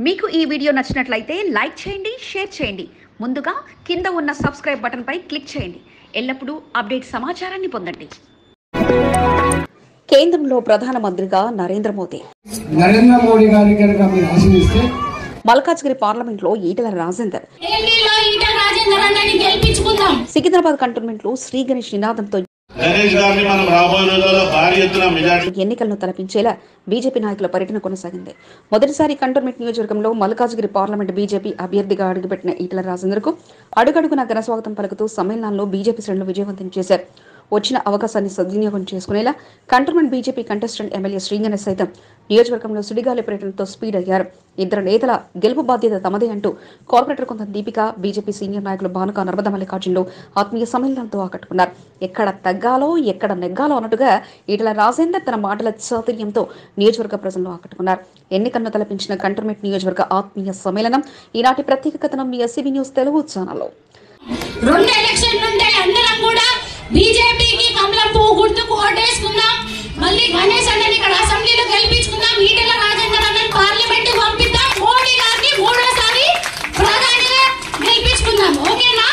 మీకు ఈ వీడియో నచ్చినట్లయితే లైక్ చేయండి, షేర్ చేయండి. ముందుగా కింద ఉన్న సబ్స్క్రైబ్ బటన్ పై క్లిక్ చేయండి. ఎల్లప్పుడూ అప్డేట్ సమాచారాన్ని పొందండి. కేంద్రంలో ప్రధానమంత్రిగా నరేంద్ర మోదీ గారి కనుక మీరు ఆశీర్వదిస్తే మల్కాజ్గిరి పార్లమెంట్ లో ఈటెల రాజేందర్ సికింద్రాబాద్ కంటోన్మెంట్ లో శ్రీ గణేష్ నినాదంతో ఎన్నికలను తలపించేలా బీజేపీ నాయకుల పర్యటన కొనసాగింది. మొదటిసారి కంటోన్మెంట్ నియోజకవర్గంలో మల్కాజ్గిరి పార్లమెంట్ బీజేపీ అభ్యర్థిగా అడుగుపెట్టిన ఈటెల రాజేందర్ కు అడుగడుగున ఘనస్వాగతం పలుకుతూ సమ్మేళనాల్లో బీజేపీ శ్రేణులు విజయవంతం చేశారు. వచ్చిన అవకాశాన్ని సద్వినియోగం చేసుకునేలా cantonment BJP contestant MLA Shri Ganesh సైతం నియోజకవర్గంలో సుడిగాలి పర్యటనతో స్పీడ్ అయ్యారు. ఇద్దరు నేతల గెలుపు బాధ్యత తమదే అంటూ కార్పొరేటర్ కొంత దీపిక, బీజేపీ సీనియర్ నాయకులు భానుక, నర్మదా మల్లికార్జునులు ఆత్మీయ సమ్మేళనంతో ఆకట్టుకున్నారు. ఎక్కడ తగ్గాలో ఎక్కడ నెగ్గాలో అన్నట్టుగా ఈటెల రాజేందర్ తన మాటల చాతుర్యంతో నియోజకవర్గ ప్రజలను ఆకట్టుకున్నారు. ఎన్నికలను తలపించిన కంటోన్మెంట్ నియోజకవర్గ ఆత్మీయ సమ్మేళనం ఈనాటి ప్రత్యేక కథనం మీ ఎస్సీబీ న్యూస్ తెలుగు ఛానల్లో. రెండు ఎలక్షన్ నుండి అందరం కూడా బీజేపీకి కమలం పువ్వు గుర్తుకు ఓటేసుకుందాం. మళ్ళీ గణేష్ అన్నని ఇక్కడ అసెంబ్లీలో గెలిపించుకుందాం. ఈటెల రాజేందర్ అన్నని పార్లమెంట్ పంపిద్దాం. మోడీ గారిని మూడోసారి ప్రధానిగా గెలిపించుకుందాం. ఓకేనా?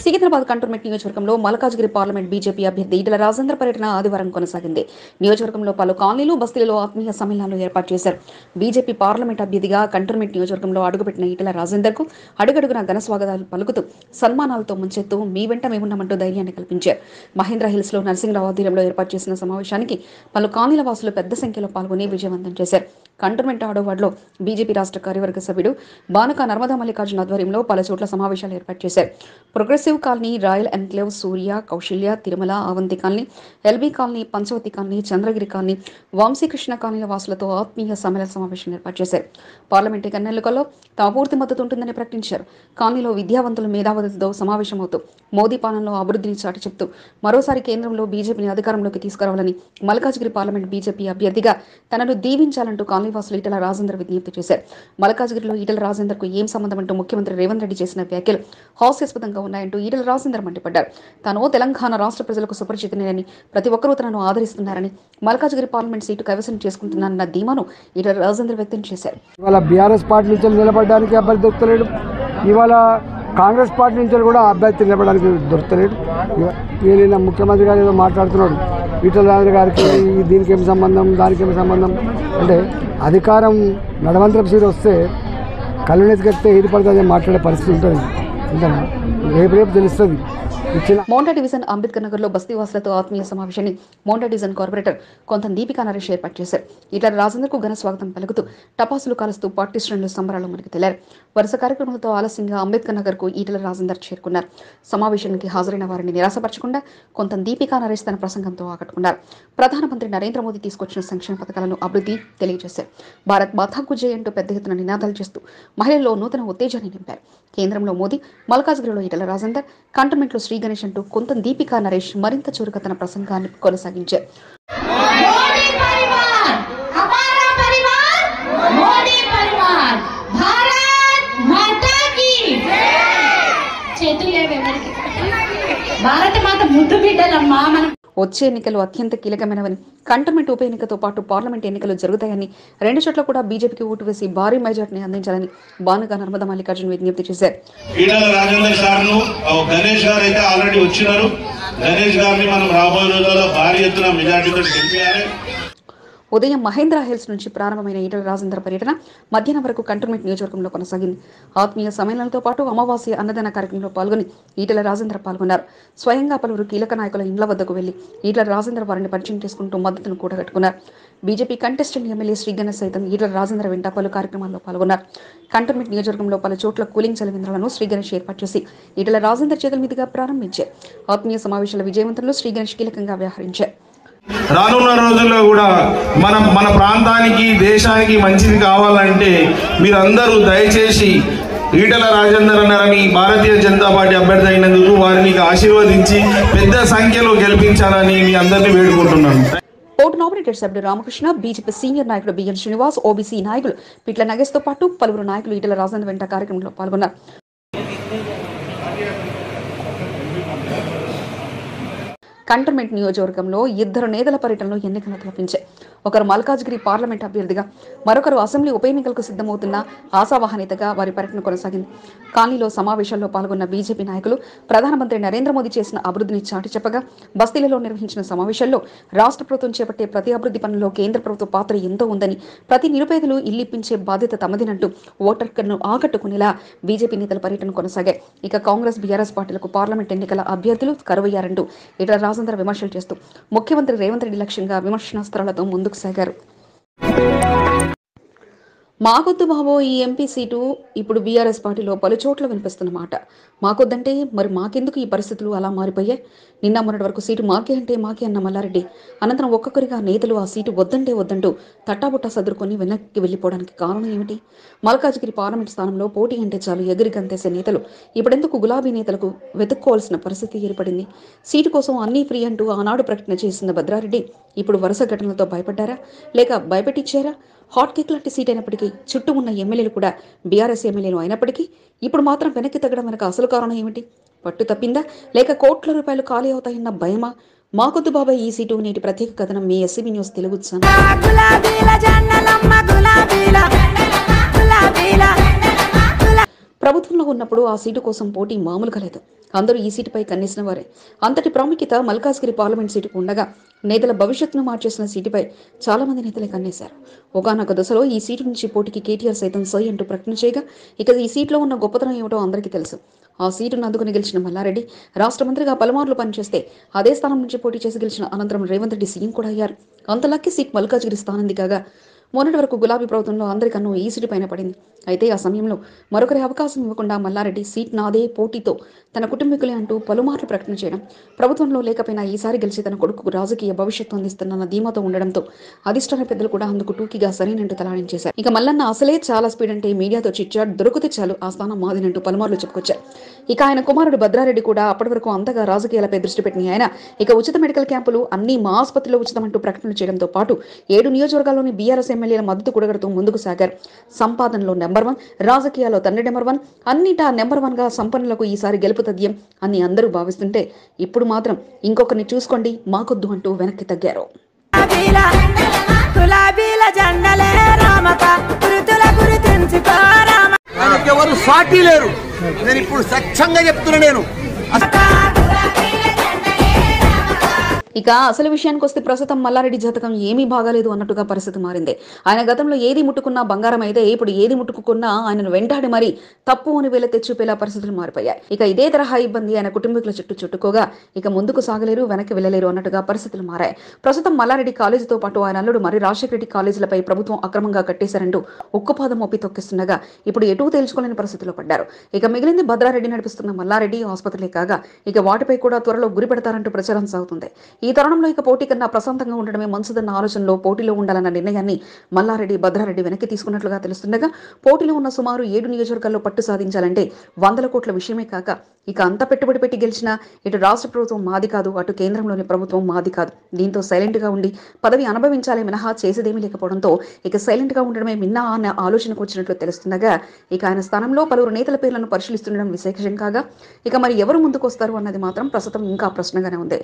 సికింద్రాబాద్ కంటోన్మెంట్ నియోజకవర్గంలో మల్కాజ్గిరి పార్లమెంట్ బీజేపీ అభ్యర్థి ఈటెల రాజేందర్ పర్యటన ఆదివారం కొనసాగింది. నియోజకవర్గంలో పలు కాలనీలు, బస్తీలలో ఆత్మీయ సమ్మేళనాలు ఏర్పాటు చేశారు. బీజేపీ పార్లమెంట్ అభ్యర్థిగా కంటోన్మెంట్ నియోజకవర్గంలో అడుగుపెట్టిన ఈటెల రాజేందర్ కు అడుగడుగున ఘన స్వాగతాలు పలుకుతూ సన్మానాలతో ముంచెత్తూ మీ వెంట మేమున్నామంటూ ధైర్యాన్ని కల్పించారు. మహేంద్ర హిల్స్ లో నరసింహరావు ఆధ్వర్యంలో ఏర్పాటు చేసిన సమావేశానికి పలు కాలనీల వాసులు పెద్ద సంఖ్యలో పాల్గొని విజయవంతం చేశారు. కంటోన్మెంట్ ఆడోవార్డులో బీజేపీ రాష్ట్ర కార్యవర్గ సభ్యుడు భానుక, నర్మదా మల్లికార్జున ఆధ్వర్యంలో పలు చోట్ల సమావేశాలు ఏర్పాటు చేశారు. Progressive colony, royal enclave, Surya, Kausalya, Tirumala, Avanti colony, LB colony, Panchavati colony, Chandragiri colony, Vamshikrishna కాలనీల వాసులతో ఆత్మీయ సమ్మేళన సమావేశం ఏర్పాటు చేశారు. పార్లమెంట్ ఎన్నికల్లో తమ పూర్తి మద్దతు ఉంటుందని ప్రకటించారు. కాలనీలో విద్యావంతులు, మేధావులతో సమావేశమవుతూ మోదీ పాలనలో అభివృద్ధిని చాటి చెప్తూ మరోసారి కేంద్రంలో బీజేపీని అధికారంలోకి తీసుకురావాలని మల్కాజ్గిరి పార్లమెంట్ బీజేపీ అభ్యర్థిగా తనను దీవించాలంటూ కాలనీవాసులు ఈటెల రాజేందర్ విజ్ఞప్తి చేశారు. మల్కాజ్గిరిలో ఈటెల రాజేందర్ కు ఏం సంబంధం అంటూ ముఖ్యమంత్రి రేవంత్ రెడ్డి చేసిన వ్యాఖ్యలు హాస్యాస్పదంగా ఉన్నాయంటూ ఈటెల రాజేందర్ మండిపడ్డారు. తాను తెలంగాణ రాష్ట్ర ప్రజలకు సుపరిచితునేనని, ప్రతి ఒక్కరూ తనను ఆదరిస్తున్నారని, మల్కాజ్గిరి పార్లమెంట్ సీటు కైవసం చేసుకుంటున్నారన్న ధీమాను ఈటెల రాజేందర్ వ్యక్తం చేశారు. ఇవాళ బీఆర్ఎస్ పార్టీ నుంచి నిలబడడానికి అభ్యర్థి దొరుకుతలేడు. ఇవాళ కాంగ్రెస్ పార్టీ నుంచి కూడా అభ్యర్థి నిలబడడానికి దొరుకుతలేడు. నిన్న ముఖ్యమంత్రి గారు ఏదో మాట్లాడుతున్నాడు, ఈటెల రాజేందర్ గారికి దీనికి ఏం సంబంధం, దానికి ఏం సంబంధం అంటే, అధికారం నడవంతరం సీట్ వస్తే కళ్ళునెత్తికెత్తే ఏది పడుతుంది మాట్లాడే పరిస్థితి ఉంటుంది. రేపు తెలుస్తుంది. మోండా డివిజన్ అంబేద్కర్ నగర్ లో బస్తీవాసులతో ఆత్మీయ సమావేశాన్ని మోండా డివిజన్ కార్పొరేటర్ కొంత దీపిక నరేష్ ఏర్పాటు చేశారు. ఈటెల రాజేందర్ కు ఘన స్వాగతం పలుకుతూ టపాసులు కాలుస్తూ పార్టీ శ్రేణులు సంబరాలు మునిగి తేలారు. వరుస కార్యక్రమాలతో ఆలస్యంగా అంబేద్కర్ నగర్ కు ఈటెల రాజేందర్ చేరుకున్నారు. సమావేశానికి హాజరైన వారిని నిరాశపరచకుండా కొంత దీపిక నరేష్ తన ప్రసంగంతో ఆకట్టుకున్నారు. ప్రధానమంత్రి నరేంద్ర మోదీ తీసుకొచ్చిన సంక్షేమ పథకాలను అభివృద్ధి తెలియజేశారు. భారత్ మాతాకు జై అంటూ పెద్ద ఎత్తున నినాదాలు చేస్తూ మహిళల్లో నూతన ఉత్తేజాన్ని నింపారు. కేంద్రంలో మోదీ, మల్కాజ్గిరిలో ఈటెల రాజేందర్, కంటోన్మెంట్ లో శ్రీ గణేష్ అంటూ కొంత దీపిక నరేష్ మరింత చురుక తన ప్రసంగాన్ని కొనసాగించారు. వచ్చే ఎన్నికలు అత్యంత కీలకమైనవని, కంటోన్మెంట్ ఉప ఎన్నికతో పాటు పార్లమెంట్ ఎన్నికలు జరుగుతాయని, రెండు చోట్ల కూడా బీజేపీకి ఓటు వేసి భారీ మెజార్టీని అందించాలని భానుక, నర్మదా మల్లికార్జున విజ్ఞప్తి చేశారు. ఉదయం మహేంద్ర హిల్స్ నుంచి ప్రారంభమైన ఈటెల రాజేందర్ పర్యటన మధ్యాహ్నం వరకు కంటోన్మెంట్ నియోజకవర్గంలో కొనసాగింది. ఆత్మీయ సమ్మేళనంతో పాటు అమావాస్య అన్నదాన కార్యక్రమంలో పాల్గొని ఈటెల రాజేందర్ పాల్గొన్నారు. స్వయంగా పలువురు కీలక నాయకుల ఇండ్ల వద్దకు వెళ్లి ఈటెల రాజేందర్ వారిని పరిచయం చేసుకుంటూ మద్దతును కూడగట్టుకున్నారు. BJP contestant MLA Shri Ganesh సైతం ఈటెల రాజేందర్ వెంట పలు కార్యక్రమాల్లో పాల్గొన్నారు. కంటోన్మెంట్ నియోజకవర్గంలో పలు చోట్ల కూలింగ్ చలివేంద్రాలను శ్రీ గణేష్ ఏర్పాటు చేసి ఈటెల రాజేందర్ చేతుల మీదుగా ప్రారంభించారు. ఆత్మీయ సమావేశాల విజయవంతంలో శ్రీ గణేష్ కీలకంగా వ్యవహరించారు. రానున్న రోజుల్లో కూడా మన ప్రాంతానికి, దేశానికి మంచిది కావాలంటే మీరందరూ దయచేసి ఈటెల రాజేందర్ అన్నారని భారతీయ జనతా పార్టీ అభ్యర్థి అయినందుకు వారిని ఆశీర్వదించి పెద్ద సంఖ్యలో గెలిపించాలని మీ అందరినీ వేడుకుంటున్నాను. పోర్టు నామినేటెడ్ సభ్యుడు రామకృష్ణ, బీజేపీ సీనియర్ నాయకుడు బిఎన్ శ్రీనివాస్, ఓబీసీ నాయకులు పిట్ల నగేష్ తో పాటు పలువురు నాయకులు ఈటెల రాజేందర్ వెంట కార్యక్రమంలో పాల్గొన్నారు. కంటోన్మెంట్ నియోజకవర్గంలో ఇద్దరు నేతల పర్యటనలో ఎన్నికలు తలపించాయి. ఒకరు మల్కాజ్గిరి పార్లమెంట్ అభ్యర్థిగా, మరొకరు అసెంబ్లీ ఉప ఎన్నికలకు సిద్ధమవుతున్న ఆశావాహనేతగా వారి పర్యటన కొనసాగింది. కాలనీలో సమావేశాల్లో పాల్గొన్న బీజేపీ నాయకులు ప్రధానమంత్రి నరేంద్ర మోదీ చేసిన అభివృద్ధిని చాటి చెప్పగా, బస్తీలలో నిర్వహించిన సమావేశాల్లో రాష్ట్ర ప్రభుత్వం చేపట్టే ప్రతి అభివృద్ధి పనుల్లో కేంద్ర ప్రభుత్వ పాత్ర ఎంతో ఉందని, ప్రతి నిరుపేదలు ఇల్లిప్పించే బాధ్యత తమదినంటూ ఓటర్లను ఆకట్టుకునేలా బీజేపీ నేతల పర్యటన కొనసాగాయి. ఇక కాంగ్రెస్ బీఆర్ఎస్ పార్టీలకు పార్లమెంట్ ఎన్నికల అభ్యర్థులు కరువయ్యారంటూ ఈటల రాజేందర్ విమర్శలు చేస్తూ ముఖ్యమంత్రి రేవంత్ రెడ్డి లక్ష్యంగా విమర్శనాస్త్రాలతో ముందుకు సాగారు. మాకొద్దు బాబో ఈ ఎంపీ సీటు ఇప్పుడు బీఆర్ఎస్ పార్టీలో పలు చోట్ల వినిపిస్తున్న మాట. మాకొద్దంటే మరి మాకెందుకు ఈ పరిస్థితులు అలా మారిపోయాయి? నిన్న మొన్నటి వరకు సీటు మాకే అంటే మాకే అన్న మల్లారెడ్డి అనంతరం ఒక్కొక్కరిగా నేతలు ఆ సీటు వద్దంటే వద్దంటూ తట్టాబుట్టా సదురుకొని వెనక్కి వెళ్లిపోవడానికి కారణం ఏమిటి? మల్కాజ్గిరి పార్లమెంట్ స్థానంలో పోటీ అంటే చాలు ఎగిరి గంతేసే నేతలు ఇప్పుడెందుకు గులాబీ నేతలకు వెతుక్కోవాల్సిన పరిస్థితి ఏర్పడింది? సీటు కోసం అన్నీ ఫ్రీ అంటూ ఆనాడు ప్రకటన చేసిన భద్రారెడ్డి ఇప్పుడు వరుస ఘటనలతో భయపడ్డారా, లేక భయపెట్టించారా? హాట్ కేక్ లాంటి సీట్ అయినప్పటికీ చుట్టూ ఉన్న ఎమ్మెల్యేలు కూడా బీఆర్ఎస్ ఎమ్మెల్యేలు అయినప్పటికీ ఇప్పుడు మాత్రం వెనక్కి తగ్గడం వెనక అసలు కారణం ఏమిటి? పట్టు తప్పిందా, లేక కోట్ల రూపాయలు ఖాళీ అవుతాయన్న భయమా? మాకొద్దు బాబాయ్ ఈ సీటు నేటి ప్రత్యేక కథనం మీ ఎస్సీబీ న్యూస్ తెలుగు ఛానల్. ప్రభుత్వంలో ఉన్నప్పుడు ఆ సీటు కోసం పోటీ మామూలుగా లేదు. అందరూ ఈ సీటుపై కన్నేసిన వారే. అంతటి ప్రాముఖ్యత మల్కాజ్గిరి పార్లమెంట్ సీటుకు ఉండగా నేతల భవిష్యత్తును మార్చేసిన సీటుపై చాలా మంది నేతలే కన్నేశారు. ఒకానొక దశలో ఈ సీటు నుంచి పోటీకి కేటీఆర్ సైతం సై అంటూ ప్రకటన చేయగా ఇక ఈ సీట్లో ఉన్న గొప్పతనం ఏమిటో అందరికీ తెలుసు. ఆ సీటును అందుకుని గెలిచిన మల్లారెడ్డి రాష్ట్ర మంత్రిగా పలుమార్లు పనిచేస్తే అదే స్థానం నుంచి పోటీ చేసి గెలిచిన అనంతరం రేవంత్ రెడ్డి సీఎం కూడా అయ్యారు. అంత లక్కీ సీట్ మల్కాజ్గిరి స్థానంది కాగా మొన్నటి వరకు గులాబీ ప్రభుత్వంలో అందరికన్నా ఈ సీటు పైన పడింది. అయితే ఆ సమయంలో మరొకరి అవకాశం ఇవ్వకుండా మల్లారెడ్డి సీట్ నాదే పోటీతో తన కుటుంబీకులే అంటూ పలుమార్లు ప్రకటన చేయడం, ప్రభుత్వంలో లేకపోయినా ఈసారి గెలిచి తన కొడుకు రాజకీయ భవిష్యత్తు అందిస్తున్న ధీమాతో ఉండడంతో అధిష్టాన పెద్దలు కూడా అందుకు టూకీగా సరైనంటూ తలాడించేశారు. ఇక మల్లన్న అసలే చాలా స్పీడ్ అంటే మీడియాతో చిట్చాట్ దొరికితే చాలు ఆ స్థానం మాదినంటూ పలుమార్లు చెప్పుకొచ్చారు. ఇక ఆయన కుమారుడు భద్రారెడ్డి కూడా అప్పటి వరకు అంతగా రాజకీయాలపై దృష్టి పెట్టిన ఆయన ఇక ఉచిత మెడికల్ క్యాంపులు అన్ని మా ఆసుపత్రిలో ఉచితమంటూ ప్రకటనలు చేయడంతో పాటు 7 నియోజకవర్గాల్లోని బీఆర్ఎస్ ఎమ్మెల్యేల మద్దతు కూడగడుతూ ముందుకు సాగారు. సంపాదనలో నెంబర్ 1, రాజకీయాల్లో తండ్రి నెంబర్ 1, అన్నిటా నెంబర్ 1గా సంపన్నులకు ఈసారి గెలుపు తథ్యం అని అందరూ భావిస్తుంటే ఇప్పుడు మాత్రం ఇంకొకరిని చూసుకోండి మాకొద్దు అంటూ వెనక్కి తగ్గారు. ఎవరు సాటి లేరు. నేను ఇప్పుడు స్వచ్ఛంగా చెప్తున్నా. నేను ఇక అసలు విషయానికి వస్తే ప్రస్తుతం మల్లారెడ్డి జాతకం ఏమీ బాగాలేదు అన్నట్టుగా పరిస్థితి మారింది. ఆయన గతంలో ఏది ముట్టుకున్నా బంగారం అయితే ఇప్పుడు ఏది ముట్టుకున్నా ఆయనను వెంటాడి మరీ తప్పు అని వేల తెచ్చిపేలా పరిస్థితులు మారిపోయాయి. ఇక ఇదే తరహా ఇబ్బంది ఆయన కుటుంబీకుల చుట్టుకోగా ఇక ముందుకు సాగలేరు, వెనక్కి వెళ్లలేరు అన్నట్టుగా పరిస్థితులు మారాయి. ప్రస్తుతం మల్లారెడ్డి కాలేజీతో పాటు ఆయన అల్లుడు మరి రాజశేఖర రెడ్డి కాలేజీలపై ప్రభుత్వం అక్రమంగా కట్టేశారంటూ ఉక్కుపాదం మోపి తొక్కిస్తుండగా ఇప్పుడు ఎటూ తేల్చుకోలేని పరిస్థితిలో పడ్డారు. ఇక మిగిలింది భద్రారెడ్డి నడిపిస్తున్న మల్లారెడ్డి ఆసుపత్రులే కాగా ఇక వాటిపై కూడా త్వరలో గురి పెడతారంటూ ప్రచారం సాగుతుంది. ఈ తరుణంలో ఇక పోటీ కన్నా ప్రశాంతంగా ఉండడమే మంచిదన్న ఆలోచనలో పోటీలో ఉండాలన్న నిర్ణయాన్ని మల్లారెడ్డి భద్రారెడ్డి వెనక్కి తీసుకున్నట్లుగా తెలుస్తుండగా పోటీలో ఉన్న సుమారు 7 నియోజకవర్గాల్లో పట్టు సాధించాలంటే 100 కోట్ల విషయమే కాక ఇక అంత పెట్టుబడి పెట్టి గెలిచినా ఇటు రాష్ట్ర ప్రభుత్వం మాది కాదు, అటు కేంద్రంలోని ప్రభుత్వం మాది కాదు. దీంతో సైలెంట్ గా ఉండి పదవి అనుభవించాలే మినహా చేసేదేమీ లేకపోవడంతో ఇక సైలెంట్ గా ఉండడమే మిన్నా అన్న ఆలోచనకు వచ్చినట్లు తెలుస్తుండగా ఇక ఆయన స్థానంలో పలువురు నేతల పేర్లను పరిశీలిస్తుండడం విశేషం కాగా ఇక మరి ఎవరు ముందుకు వస్తారు అన్నది మాత్రం ప్రస్తుతం ఇంకా ప్రశ్నగానే ఉంది.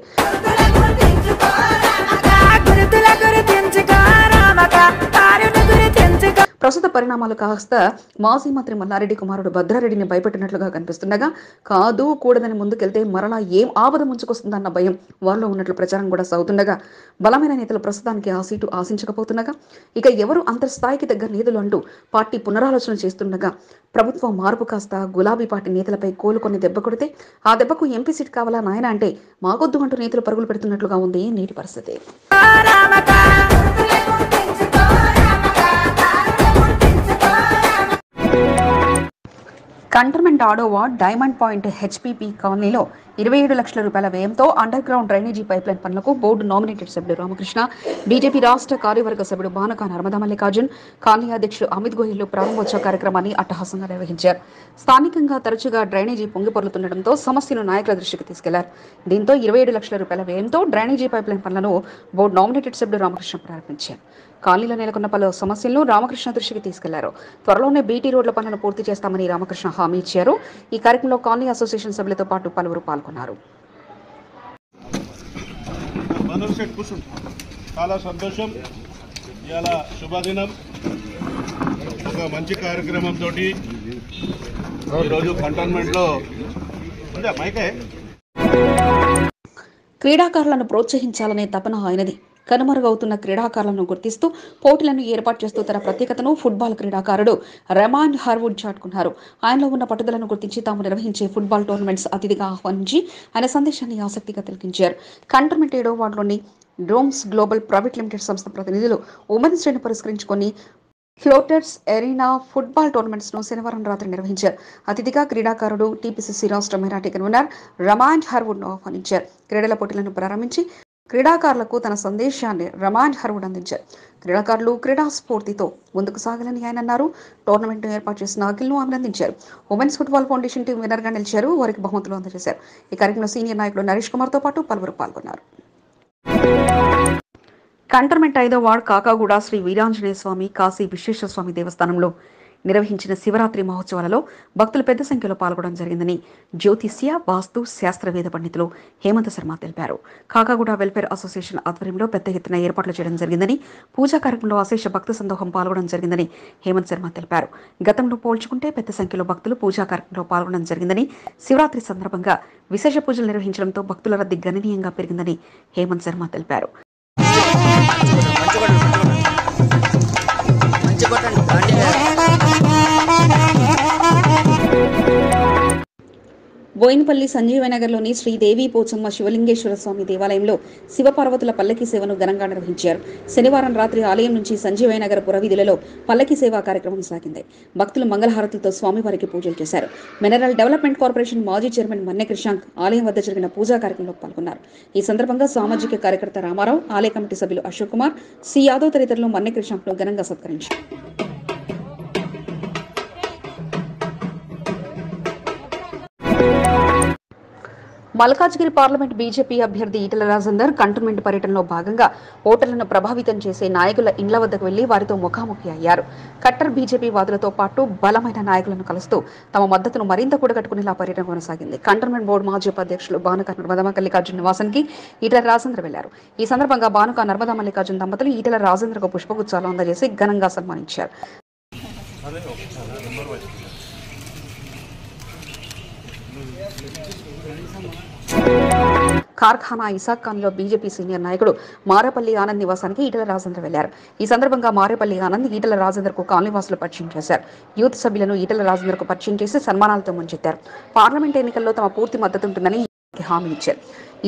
ప్రస్తుత పరిణామాలు కాస్త మాజీ మంత్రి మల్లారెడ్డి కుమారుడు భద్రారెడ్డిని భయపెట్టినట్లుగా కనిపిస్తుండగా కాదు కూడదని ముందుకెళ్తే మరలా ఏం ఆపద ముంచుకొస్తుందన్న భయం వారిలో ఉన్నట్లు ప్రచారం కూడా సాగుతుండగా బలమైన నేతలు ప్రస్తుతానికి ఆ సీటు ఆశించకపోతుండగా ఇక ఎవరు అంతర్స్థాయికి దగ్గర నేతలు అంటూ పార్టీ పునరాలోచన చేస్తుండగా ప్రభుత్వం మార్పు కాస్త గులాబీ పార్టీ నేతలపై కోలుకొని దెబ్బ కొడితే ఆ దెబ్బకు ఎంపీ సీట్ కావాలా నాయన అంటే మాకొద్దు అంటూ నేతలు పరుగులు పెడుతున్నట్లుగా ఉంది నేటి పరిస్థితి. కంటోన్మెంట్ ఆడో వార్డ్ డైమండ్ పాయింట్ హెచ్పీపీ కాలనీలో 27 లక్షల రూపాయల వ్యయంతో అండర్ గ్రౌండ్ డ్రైనేజీ పైప్లైన్ పనులకు బోర్డు నామినేటెడ్ సభ్యుడు రామకృష్ణ, బీజేపీ రాష్ట్ర కార్యవర్గ సభ్యుడు బానకా నర్మదా మల్లికార్జున్, కాలనీ అధ్యక్షుడు అమిత్ గోయల్ ప్రారంభోత్సవ కార్యక్రమాన్ని అట్టహాసంగా నిర్వహించారు. స్థానికంగా తరచుగా డ్రైనేజీ పొంగిపొర్లుతుండటంతో సమస్యను నాయకుల దృష్టికి తీసుకెళ్లారు. దీంతో 27 లక్షల రూపాయల వ్యయంతో డ్రైనేజీ పైప్లైన్ పనులను బోర్డు నామినేటెడ్ సభ్యుడు రామకృష్ణ ప్రారంభించారు. కాలనీలో నెలకొన్న పలు సమస్యలను రామకృష్ణ దృష్టికి తీసుకెళ్లారు. త్వరలోనే బీటీ రోడ్ల పనులను పూర్తి చేస్తామని రామకృష్ణ హామీ ఇచ్చారు. ఈ కార్యక్రమంలో కాలనీ అసోసియేషన్ సభ్యులతో పాటు పలువురు పాల్గొన్నారు. చాలా సంతోషం. ఇవాళ శుభదినం. ఒక మంచి కార్యక్రమంతో ఈరోజు కంటోన్మెంట్లో క్రీడాకారులను ప్రోత్సహించాలనే తపన ఆయనది. కనుమరుగవుతున్న క్రీడాకారులను గుర్తిస్తూ పోటీలను ఏర్పాటు చేస్తూ తన ప్రత్యేకతను ఫుట్బాల్ క్రీడాకారుడు రెమాన్ హార్వుడ్ చాటుకున్నారు. ఆయనలో ఉన్న పట్టుదలను గుర్తించి తాము నిర్వహించే ఫుట్బాల్ టోర్నమెంట్స్ అతిథిగా ఆహ్వానించి ఆయన సందేశాన్ని ఆసక్తిగా తిలకించారు. కంటోన్మెంట్ 7వ వార్డులోని డ్రోమ్స్ గ్లోబల్ ప్రైవేట్ లిమిటెడ్ సంస్థ ప్రతినిధులు ఉమెన్స్ డేను పురస్కరించుకొని ఫ్లోటర్స్ ఎరీనా ఫుట్బాల్ టోర్నమెంట్స్ ను శనివారం రాత్రి నిర్వహించారు. అతిథిగా క్రీడాకారుడు టీపీసీసీ రాష్ట్ర మైనార్టీ కన్వీనర్ రమాన్ హార్వుడ్ ను ఆహ్వానించారు. క్రీడల పోటీలను ప్రారంభించి క్రీడాకారులకు తన సందేశాన్ని రమాన్ హార్వుడ్ అందించారు. క్రీడాకారులు క్రీడా స్ఫూర్తితో ముందుకు సాగాలని ఆయన అన్నారు. టోర్నమెంట్ ను ఏర్పాటు చేసిన అఖిల్ ను అభినందించారు. Women's football foundation team winner గా నిలిచారు. వారికి బహుమతులు అందజేశారు. ఈ కార్యక్రమంలో సీనియర్ నాయకులు నరేష్ కుమార్ తో పాటు పలువురు పాల్గొన్నారు. కంటోన్మెంట్ 5వ వార్డు కాకాగూడ శ్రీ వీరాంజనేయ స్వామి కాశీ విశ్వేశ్వర స్వామి దేవస్థానంలో నిర్వహించిన శివరాత్రి మహోత్సవాలలో భక్తులు పెద్ద సంఖ్యలో పాల్గొనడం జరిగిందని జ్యోతిష్య వాస్తు శాస్త్రవేద పండితులు హేమంత్ శర్మ తెలిపారు. కాకాగూడ వెల్ఫేర్ అసోసియేషన్ ఆధ్వర్యంలో పెద్ద ఎత్తున ఏర్పాట్లు చేయడం జరిగిందని, పూజా కార్యక్రమంలో అశేష భక్త సందోహం పాల్గొనడం జరిగిందని హేమంత్ శర్మ తెలిపారు. గతంలో పోల్చుకుంటే పెద్ద సంఖ్యలో భక్తులు పూజా కార్యక్రమంలో పాల్గొనడం జరిగిందని, శివరాత్రి సందర్భంగా విశేష పూజలు నిర్వహించడంతో భక్తుల రద్దీ గణనీయంగా పెరిగిందని హేమంత్ శర్మ తెలిపారు. బోయినపల్లి సంజీవనగర్లోని శ్రీదేవి పోచమ్మ శివలింగేశ్వర స్వామి దేవాలయంలో శివపార్వతుల పల్లకి సేవను ఘనంగా నిర్వహించారు. శనివారం రాత్రి ఆలయం నుంచి సంజీవనగర్ పురవీధులలో పల్లకి సేవా కార్యక్రమం సాగింది. భక్తులు మంగళహారతులతో స్వామివారికి పూజలు చేశారు. మినరల్ డెవలప్మెంట్ కార్పొరేషన్ మాజీ చైర్మన్ మన్నె కృషాంక్ ఆలయం వద్ద జరిగిన పూజా కార్యక్రమంలో పాల్గొన్నారు. ఈ సందర్భంగా సామాజిక కార్యకర్త రామారావు, ఆలయ కమిటీ సభ్యులు అశోక్ కుమార్, సి యాదవ్ తదితరులు మన్నె కృషాంక్ ను ఘనంగా సత్కరించారు. మల్కాజ్గిరి పార్లమెంట్ బీజేపీ అభ్యర్థి ఈటెల రాజేందర్ కంటోన్మెంట్ పర్యటనలో భాగంగా ఓటర్లను ప్రభావితం చేసే నాయకుల ఇండ్ల వద్దకు వెళ్లి వారితో ముఖాముఖి అయ్యారు. కట్టర్ బీజేపీ వాదులతో పాటు బలమైన నాయకులను కలుస్తూ తమ మద్దతును మరింత కూడగట్టుకునేలా పర్యటన కొనసాగింది. కంటోన్మెంట్ బోర్డు మాజీ ఉపాధ్యక్షులు బానుక నర్మదా మల్లికార్జున నివాసానికి ఈటెల రాజేందర్ వెళ్లారు. ఈ సందర్భంగా బానుక నర్మదా మల్లికార్జున దంపతులు ఈటెల రాజేందర్కు పుష్పగుచ్చాలు అందజేసి ఘనంగా సన్మానించారు. కార్ఖానా ఇసాక్ ఖాన్ లో బీజేపీ సీనియర్ నాయకుడు మారేపల్లి ఆనంద్ నివాసానికి ఈటెల రాజేందర్ వెళ్లారు. ఈ సందర్భంగా మారేపల్లి ఆనంద్ ఈటెల రాజేందర్ కు కాలనీవాసులు పరిచయం చేశారు. యూత్ సభ్యులను ఈటెల రాజేందర్ కు పరిచయం చేసి సన్మానాలతో ముంచెత్తారు. పార్లమెంట్ ఎన్నికల్లో తమ పూర్తి మద్దతు ఉంటుందని హామీ ఇచ్చారు.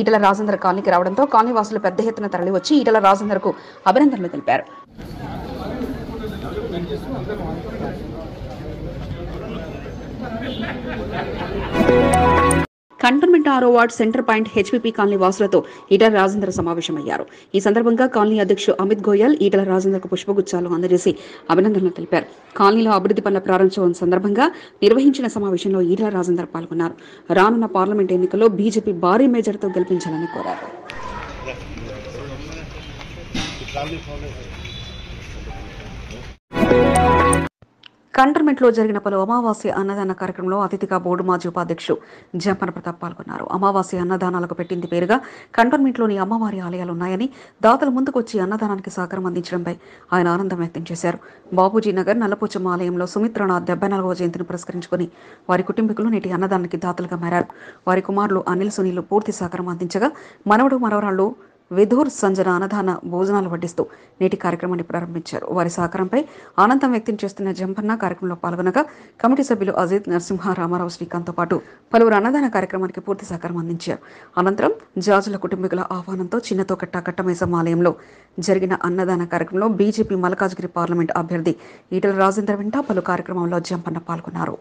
ఈటెల రాజేందర్ కాలనీకి రావడంతో కాలనీవాసులు పెద్ద ఎత్తున తరలివచ్చి ఈటెల రాజేందర్ కు అభినందనలు తెలిపారు. కంటోన్మెంట్ 6వ ward centre point HPP colony వాసులతో ఈటెల రాజేందర్ సమావేశమయ్యారు. ఈ సందర్భంగా కాలనీ అధ్యక్షుడు అమిత్ గోయల్ ఈటెల రాజేందర్కు పుష్పగుచ్చాలు అందజేసి అభినందనలు తెలిపారు. కాలనీలో అభివృద్ధి పనుల ప్రారంభోత్సవం సందర్భంగా నిర్వహించిన సమావేశంలో ఈటెల రాజేందర్ పాల్గొన్నారు. రానున్న పార్లమెంట్ ఎన్నికల్లో బీజేపీ భారీ మేజర్తో గెలిపించాలని కోరారు. కంటోన్మెంట్లో జరిగిన పలు అమావాస్య అన్నదాన కార్యక్రమంలో అతిథిగా బోర్డు మాజీ ఉపాధ్యక్షుడు జంపన ప్రతాప్ పాల్గొన్నారు. అమావాస్య అన్నదానాలకు పెట్టింది పేరుగా కంటోన్మెంట్లోని అమ్మవారి ఆలయాలున్నాయని, దాతలు ముందుకొచ్చి అన్నదానానికి సహకారం అందించడంపై ఆయన ఆనందం వ్యక్తం చేశారు. బాబూజీ నగర్ నల్లపోచమ్మ ఆలయంలో సుమిత్రనాథ్ 74వ జయంతిని పురస్కరించుకుని వారి కుటుంబీకులు నేటి అన్నదానానికి దాతలుగా మారారు. వారి కుమారులు అనిల్ సునీల్ పూర్తి సహకారం అందించగా మనవడు మనవరాళ్లు విధూర్ సంజన అన్నదాన భోజనాలు వడ్డిస్తూ నేటి కార్యక్రమాన్ని ప్రారంభించారు. వారి సహకారంపై ఆనందం వ్యక్తం చేస్తున్న జంపన్న కార్యక్రమంలో పాల్గొనగా కమిటీ సభ్యులు అజిత్, నరసింహ, రామారావు, శ్రీకాంత్తో పాటు పలువురు అన్నదాన కార్యక్రమానికి పూర్తి సహకారం అందించారు. అనంతరం జాజుల కుటుంబీకుల ఆహ్వానంతో చిన్నతోకట్ట కట్టమైసమ్మ ఆలయంలో జరిగిన అన్నదాన కార్యక్రమంలో బీజేపీ మల్కాజ్గిరి పార్లమెంట్ అభ్యర్థి ఈటెల రాజేందర్ వెంట పలు కార్యక్రమంలో జంపన్న పాల్గొన్నారు.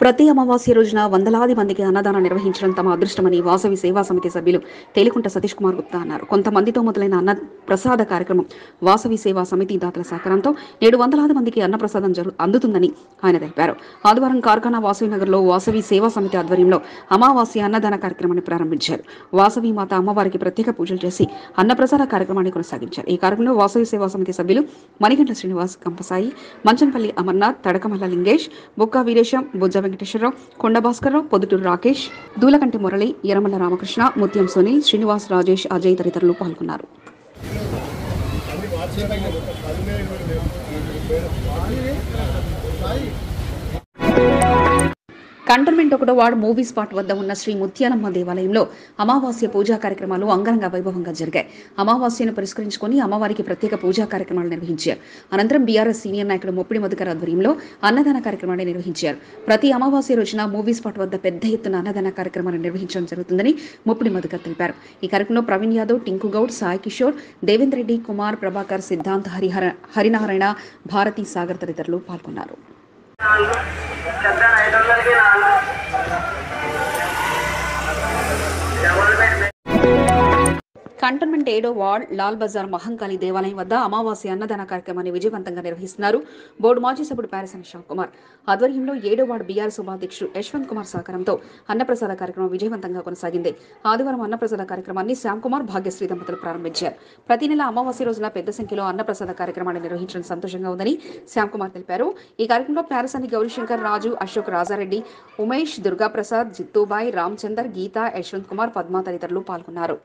ప్రతి అమావాస్య రోజున వందలాది మందికి అన్నదానం నిర్వహించడం తమ అదృష్టమని వాసవి సేవా సమితి సభ్యులు తేలికుంట సతీష్ కుమార్ గుప్తా అన్నారు. కొంతమందితో మొదలైన అన్న ప్రసాద కార్యక్రమం వాసవి సేవా సమితి దాతల సహకారంతో 700 మందికి అన్నప్రసాదం అందుతుందని ఆయన తెలిపారు. ఆదివారం కార్ఖానా వాసవి నగర్లో వాసవి సేవా సమితి ఆధ్వర్యంలో అమావాస్య అన్నదాన కార్యక్రమాన్ని ప్రారంభించారు. వాసవి మాత అమ్మవారికి ప్రత్యేక పూజలు చేసి అన్నప్రసాద కార్యక్రమాన్ని కొనసాగించారు. ఈ కార్యక్రమంలో వాసవి సేవా సమితి సభ్యులు మణిగంట శ్రీనివాస్, కంపసాయి, మంచంపల్లి అమర్నాథ్, తడకమల్ల లింగేష్, బొక్క వీరేశం, బుజ్జ వెంకటేశ్వరరావు, కొండ భాస్కర్రావు, పొద్దుటూరు రాకేష్, దూలకంటి మురళి, యరమల రామకృష్ణ, ముత్యం సునీల్, శ్రీనివాస్, రాజేష్, అజయ్ తదితరులు పాల్గొన్నారు. కంటోన్మెంట్ 1వ వార్డు మూవీ స్పాట్ వద్ద ఉన్న శ్రీ ముత్యాలమ్మ దేవాలయంలో అమావాస్య పూజా కార్యక్రమాలు అంగరంగ వైభవంగా జరిగాయి. అమావాస్యను పురస్కరించుకుని అమ్మవారికి ప్రత్యేక పూజా కార్యక్రమాలు నిర్వహించారు. అనంతరం బీఆర్ఎస్ సీనియర్ నాయకుడు ముప్పిడి మధుకర్ ఆధ్వర్యంలో అన్నదాన కార్యక్రమాన్ని నిర్వహించారు. ప్రతి అమావాస్య రోజున మూవీ స్పాట్ వద్ద పెద్ద ఎత్తున అన్నదాన కార్యక్రమాన్ని నిర్వహించడం జరుగుతుందని ముప్పిడి మధుకర్ తెలిపారు. ఈ కార్యక్రమంలో ప్రవీణ్ యాదవ్, టింకు గౌడ్, సాయి కిషోర్, దేవేంద్ర రెడ్డి, కుమార్, ప్రభాకర్, సిద్ధాంత్, హరినారాయణ, భారతీ సాగర్ తదితరులు పాల్గొన్నారు. కంటోన్మెంట్ 7వ వార్డ్ లాల్ బజార్ మహంకాళి దేవాలయం వద్ద అమావాస్య అన్నదాన కార్యక్రమాన్ని విజయవంతంగా నిర్వహిస్తున్నారు. బోర్డు మాజీ సభ్యుడు పారసాని శ్యామ్ కుమార్ ఆధ్వర్యంలో 7వ వార్డు బీఆర్ఎస్ ఉపాధ్యక్షుడు యశ్వంత్ కుమార్ సహకారంతో అన్నప్రసాద కార్యక్రమం విజయవంతంగా కొనసాగింది. ఆదివారం అన్నప్రసాద కార్యక్రమాన్ని శ్యామ్ కుమార్, భాగ్యశ్రీ దంపతులు ప్రారంభించారు. ప్రతి నెల అమావాస్య రోజున పెద్ద సంఖ్యలో అన్నప్రసాద కార్యక్రమాన్ని నిర్వహించడం సంతోషంగా ఉందని శ్యామ్ కుమార్ తెలిపారు. ఈ కార్యక్రమంలో పారసాని గౌరీశంకర్, రాజు, అశోక్, రాజారెడ్డి, ఉమేష్, దుర్గాప్రసాద్, జిత్తుబాయ్, రామచందర్, గీత, యశ్వంత్ కుమార్, పద్మ తదితరులు పాల్గొన్నారు.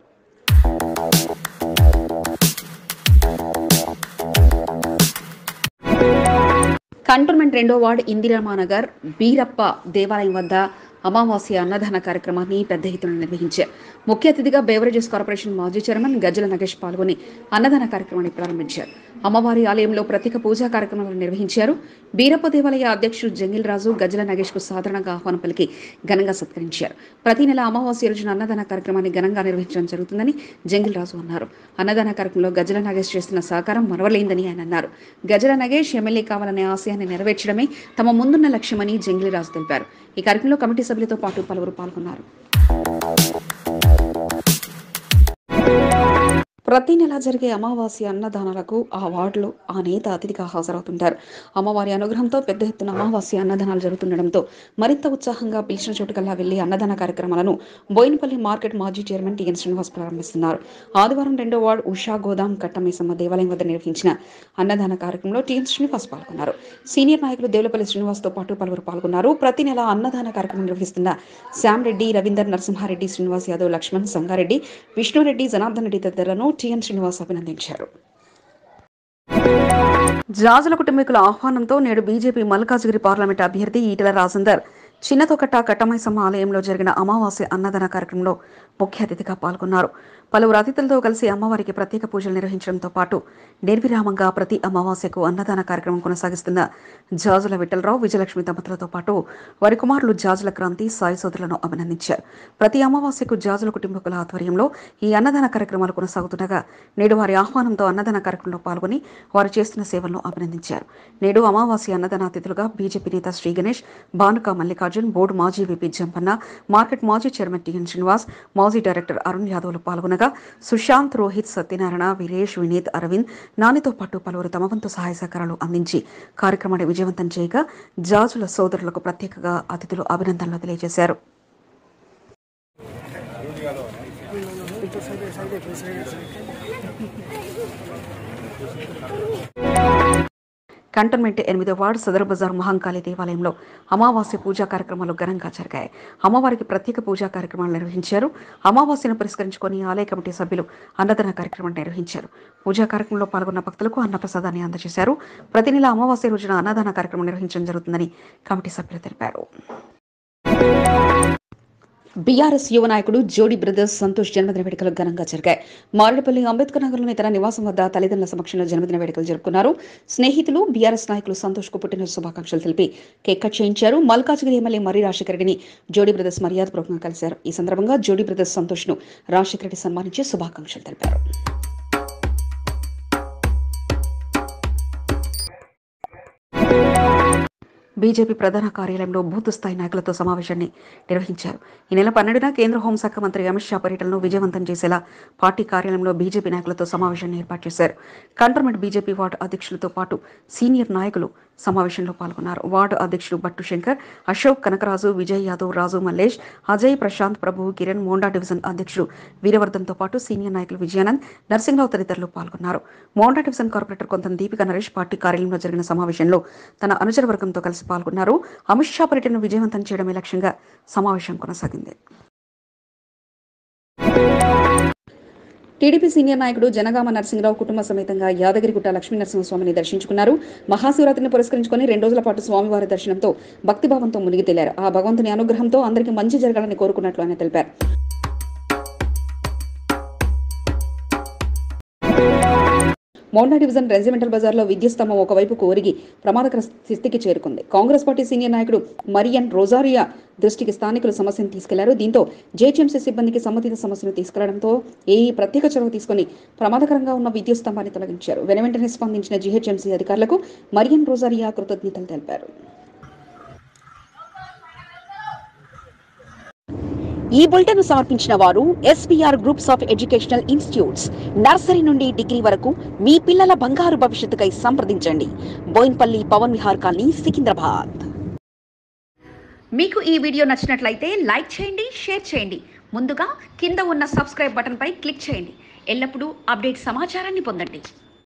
కంటోన్మెంట్ 2వ వార్డు ఇందిరామానగర్ బీరప్ప దేవాలయం వద్ద అమావాస్య అన్నదాన కార్యక్రమాన్ని పెద్ద ఎత్తున నిర్వహించారు. ముఖ్య అతిథిగా బేవరేజెస్ కార్పొరేషన్ మాజీ చైర్మన్ గజ్జల నగేష్ పాల్గొని అన్నదాన కార్యక్రమాన్ని ప్రారంభించారు. అమ్మవారి ఆలయంలో ప్రత్యేక పూజా కార్యక్రమాలను నిర్వహించారు. బీరప్ప దేవాలయ అధ్యక్షుడు జంగిల్ రాజు గజ్జల నగేష్ కు సాధారణంగా ఆహ్వానం పలికి ఘనంగా సత్కరించారు. ప్రతి నెల అమావాస్య రోజున అన్నదాన కార్యక్రమాన్ని ఘనంగా నిర్వహించడం జరుగుతుందని జంగిల్ రాజు అన్నారు. అన్నదాన కార్యక్రమంలో గజ్జల నగేష్ చేస్తున్న సహకారం మరవలేందని ఆయన అన్నారు. గజ్జల నగేష్ ఎమ్మెల్యే కావాలనే ఆశయాన్ని నెరవేర్చడమే తమ ముందున్న లక్ష్యమని జంగిల్ రాజు తెలిపారు. ఈ కార్యక్రమంలో కమిటీ సభ్యులతో పాటు పలువురు పాల్గొన్నారు. ప్రతి నెల జరిగే అమావాస్య అన్నదానాలకు ఆ వార్డులో ఆ నేత అతిథిగా హాజరవుతుంటారు. అమ్మవారి అనుగ్రహంతో పెద్ద ఎత్తున అమావాస్య అన్నదానాలు జరుగుతుండటంతో మరింత ఉత్సాహంగా పిలిచిన చోటుకల్లా వెళ్లి అన్నదాన కార్యక్రమాలను బోయినపల్లి మార్కెట్ మాజీ చైర్మన్ టిఎన్ శ్రీనివాస్ ప్రారంభిస్తున్నారు. ఆదివారం 2వ వార్డు ఉషా గోదాం కట్టమేసమ్మ దేవాలయం వద్ద నిర్వహించిన అన్నదాన కార్యక్రమంలో టిఎన్ శ్రీనివాస్ పాల్గొన్నారు. సీనియర్ నాయకులు దేవులపల్లి శ్రీనివాస్ తో పాటు పలువురు పాల్గొన్నారు. ప్రతి నెల అన్నదాన కార్యక్రమం నిర్వహిస్తున్న శ్యామ్ రెడ్డి, రవీందర్, నరసింహారెడ్డి, శ్రీనివాస్ యాదవ్, లక్ష్మణ్, సంగారెడ్డి, విష్ణురెడ్డి, జనార్దన్ రెడ్డి తదితరులను టిఎన్ శ్రీనివాస్ అభినందించారు. జాజుల కుటుంబీకుల ఆహ్వానంతో నేడు బీజేపీ మల్కాజ్గిరి పార్లమెంట్ అభ్యర్థి ఈటెల రాజేందర్ చిన్నతోకట్ట కట్టమైసమ్మ ఆలయంలో జరిగిన అమావాస్య అన్నదాన కార్యక్రమంలో ముఖ్య అతిథిగా పాల్గొన్నారు. పలువురు అతిథులతో కలిసి అమ్మవారికి ప్రత్యేక పూజలు నిర్వహించడంతో పాటు నిర్విరామంగా ప్రతి అమావాస్యకు అన్నదాన కార్యక్రమం కొనసాగిస్తున్న జాజుల విఠలరావు, విజయలక్ష్మి దంపతులతో పాటు వారి కుమారులు జాజుల క్రాంతి, సాయి సోదరులను అభినందించారు. ప్రతి అమావాస్యకు జాజుల కుటుంబకుల ఆధ్వర్యంలో ఈ అన్నదాన కార్యక్రమాలు కొనసాగుతుండగా నేడు వారి ఆహ్వానంతో అన్నదాన కార్యక్రమంలో పాల్గొని వారు చేస్తున్న సేవలను అభినందించారు. నేడు అమావాస్య అన్నదాన అతిథులుగా బీజేపీ నేత శ్రీ గణేష్, భానుక మల్లికార్జున్, బోర్డు మాజీ విపి జంపన్న, మార్కెట్ మాజీ చైర్మన్ టిఎన్ శ్రీనివాస్, మాజీ డైరెక్టర్ అరుణ్ యాదవ్లు పాల్గొనగా సుశాంత్, రోహిత్, సత్యనారాయణ, వీరేష్, వినీత్, అరవింద్, నానితో పాటు పలువురు తమ వంతు సహాయ సహకారాలు అందించి కార్యక్రమాన్ని విజయవంతం చేయగా జాజుల సోదరులకు ప్రత్యేకంగా అతిథులు అభినందనలు తెలియజేశారు. కంటోన్మెంట్ 8వ వార్డు సదర్ బజార్ మహంకాళి దేవాలయంలో అమావాస్య పూజా కార్యక్రమాలు ఘనంగా జరిగాయి. అమ్మవారికి ప్రత్యేక పూజా కార్యక్రమాలు నిర్వహించారు. అమావాస్యను పురస్కరించుకొని ఆలయ కమిటీ సభ్యులు అన్నదాన కార్యక్రమాన్ని నిర్వహించారు. పూజా కార్యక్రమంలో పాల్గొన్న భక్తులకు అన్నప్రసాదాన్ని అందజేశారు. ప్రతి నెల అమావాస్య రోజున అన్నదాన కార్యక్రమం నిర్వహించడం జరుగుతుందని కమిటీ సభ్యులు తెలిపారు. బీఆర్ఎస్ యువ నాయకుడు జోడీ బ్రదర్స్ సంతోష్ జన్మదిన వేడుకలు ఘనంగా జరిగాయి. మారేడుపల్లి అంబేద్కర్ నగర్లోని తన నివాసం వద్ద తల్లిదండ్రుల సమక్షంలో జన్మదిన వేడుకలు జరుపుకున్నారు. స్నేహితులు బీఆర్ఎస్ నాయకులు సంతోష్ కు పుట్టినరోజు శుభాకాంక్షలు తెలిపి కేక్ కట్ చేయించారు. మల్కాజ్గిరి ఎమ్మెల్యే మర్రి రాజశేఖర రెడ్డిని జోడీ బ్రదర్స్ మర్యాదపూర్వకంగా కలిశారు. ఈ సందర్భంగా జోడీ బ్రదర్స్ సంతోష్ ను రాజశేఖర రెడ్డి సన్మానించి శుభాకాంక్షలు తెలిపారు. బీజేపీ ప్రధాన కార్యాలయంలో బూత్ స్థాయి నాయకులతో సమావేశాన్ని నిర్వహించారు. ఈ నెల 12న కేంద్ర హోంశాఖ మంత్రి అమిత్ షా పర్యటనను విజయవంతం చేసేలా పార్టీ కార్యాలయంలో బీజేపీ నాయకులతో సమావేశాన్ని ఏర్పాటు చేశారు. కంటోన్మెంట్ బీజేపీ వార్డు అధ్యక్షులతో పాటు సీనియర్ నాయకులు సమావేశంలో పాల్గొన్నారు. వార్డు అధ్యక్షుడు బట్టు శంకర్, అశోక్, కనకరాజు, విజయ్ యాదవ్, రాజు మల్లేష్, అజయ్, ప్రశాంత్, ప్రభు, కిరణ్, మోండా డివిజన్ అధ్యక్షుడు వీరవర్ధన్తో పాటు సీనియర్ నాయకులు విజయానంద్, నర్సింగ్రావు తదితరులు పాల్గొన్నారు. మోండా డివిజన్ కార్పొరేటర్ కొంత దీపిక నరేష్ పార్టీ కార్యాలయంలో జరిగిన సమావేశంలో తన అనుచర వర్గంతో కలిసి పాల్గొన్నారు. అమిత్ షా పర్యటనను విజయవంతం చేయడమే లక్ష్యంగా సమావేశం కొనసాగింది. టీడీపీ సీనియర్ నాయకుడు జనగామ నరసింహరావు కుటుంబ సమేతంగా యాదగిరిగుట్ట లక్ష్మీనరసింహస్వామిని దర్శించుకున్నారు. మహాశివరాత్రిని పురస్కరించుకుని 2 రోజుల పాటు స్వామివారి దర్శనంతో భక్తిభావంతో మునిగి తేలారు. ఆ భగవంతుని అనుగ్రహంతో అందరికీ మంచి జరగాలని కోరుకున్నట్లు ఆయన తెలిపారు. మోండా డివిజన్ రెజిమెంటల్ బజార్లో విద్యుత్ స్తంభం ఒకవైపుకు ఒరిగి ప్రమాదకర స్థితికి చేరుకుంది. కాంగ్రెస్ పార్టీ సీనియర్ నాయకుడు మరియన్ రోజారియా దృష్టికి స్థానికులు సమస్యను తీసుకెళ్లారు. దీంతో జేహెచ్ఎంసీ సిబ్బందికి సంబంధిత సమస్యను తీసుకురావడంతో ప్రత్యేక చొరవ తీసుకుని ప్రమాదకరంగా ఉన్న విద్యుత్ స్తంభాన్ని తొలగించారు. వెంటనే స్పందించిన జీహెచ్ఎంసీ అధికారులకు మరియన్ రోజారియా కృతజ్ఞతలు తెలిపారు. ఈ బులెటిన్ సమర్పించిన వారు SPR groups of educational institutes. Nursery నుండి డిగ్రీ వరకు మీ పిల్లల బంగారు భవిష్యత్తుకై సంప్రదించండి. బోయిన్పల్లి పవన్ విహార్ కాలనీ, సికింద్రాబాద్. మీకు ఈ వీడియో నచ్చినట్లయితే లైక్ చేయండి, షేర్ చేయండి. ముందుగా కింద ఉన్న సబ్స్క్రైబ్ బటన్ పై క్లిక్ చేయండి. ఎల్లప్పుడూ అప్డేట్ సమాచారాన్ని పొందండి.